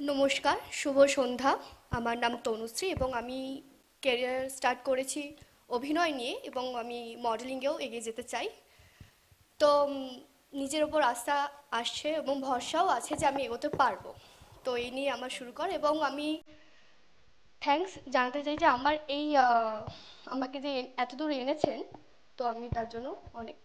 নমস্কার, শুভ সন্ধ্যা। আমার নাম তনুশ্রী এবং আমি ক্যারিয়ার স্টার্ট করেছি অভিনয় নিয়ে এবং আমি মডেলিংয়েও এগিয়ে যেতে চাই। তো নিজের ওপর আস্থা আসছে এবং ভরসাও আছে যে আমি এগোতে পারবো। তো এই নিয়ে আমার শুরু কর এবং আমি থ্যাঙ্কস জানাতে চাই যে আমার এই আমাকে যে এতদূর এনেছেন, তো আমি তার জন্য অনেক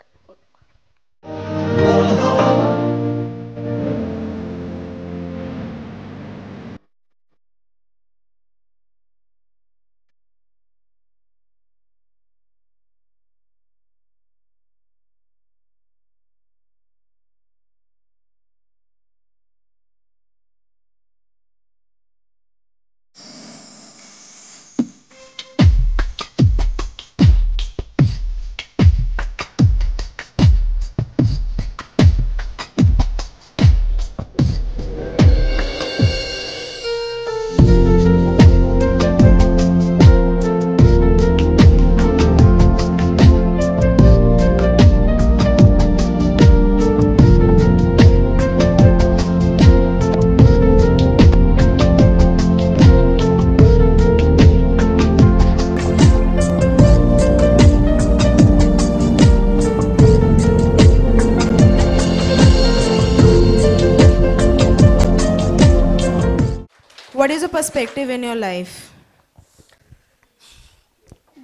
What is your perspective in your life?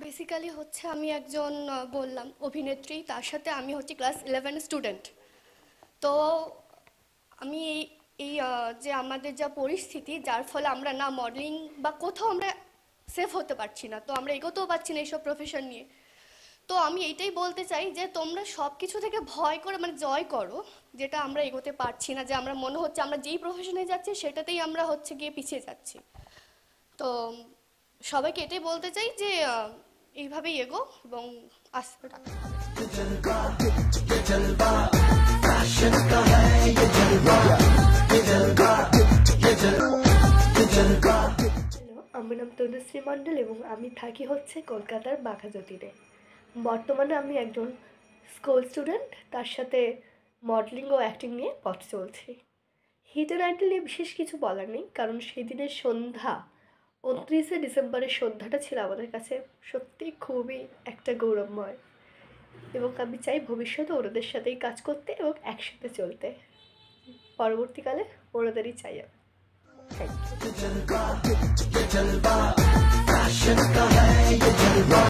Basically হচ্ছে আমি একজন বললাম অভিনেত্রী, তার সাথে আমি হচ্ছে ক্লাস 11 স্টুডেন্ট। তো আমি এই যে আমাদের যা পরিস্থিতি, যার ফলে আমরা না মডেলিং বা কোথাও আমরা সেফ হতে পারছি না, তো আমরা এগোতেও পারছি না এইসব প্রফেশন নিয়ে। তো আমি এইটাই বলতে চাই যে তোমরা সব কিছু থেকে ভয় করে মানে জয় করো, যেটা আমরা এগোতে পারছি না, যে আমরা মনে হচ্ছে আমরা যেই প্রফেশনে যাচ্ছি সেটাতেই আমরা হচ্ছে গিয়ে পিছিয়ে যাচ্ছি। তো সবাইকে এটাই বলতে চাই যে এইভাবেই এগো এবং আস্তে রাখো। আমার নাম তনুশ্রী মণ্ডল এবং আমি থাকি হচ্ছে কলকাতার বাঘাযতীনে। বর্তমানে আমি একজন স্কুল স্টুডেন্ট, তার সাথে মডেলিং ও অ্যাক্টিং নিয়ে পথ চলছি। হিট অ্যান্ড আইডল নিয়ে বিশেষ কিছু বলার নেই, কারণ সেই দিনের সন্ধ্যা 29শে ডিসেম্বরের সন্ধ্যাটা ছিল আমাদের কাছে সত্যিই খুবই একটা গৌরবময়, এবং আমি চাই ভবিষ্যতে ওনাদের সাথেই কাজ করতে এবং একসাথে চলতে। পরবর্তীকালে ওনাদেরই চাই আমি। Thank you.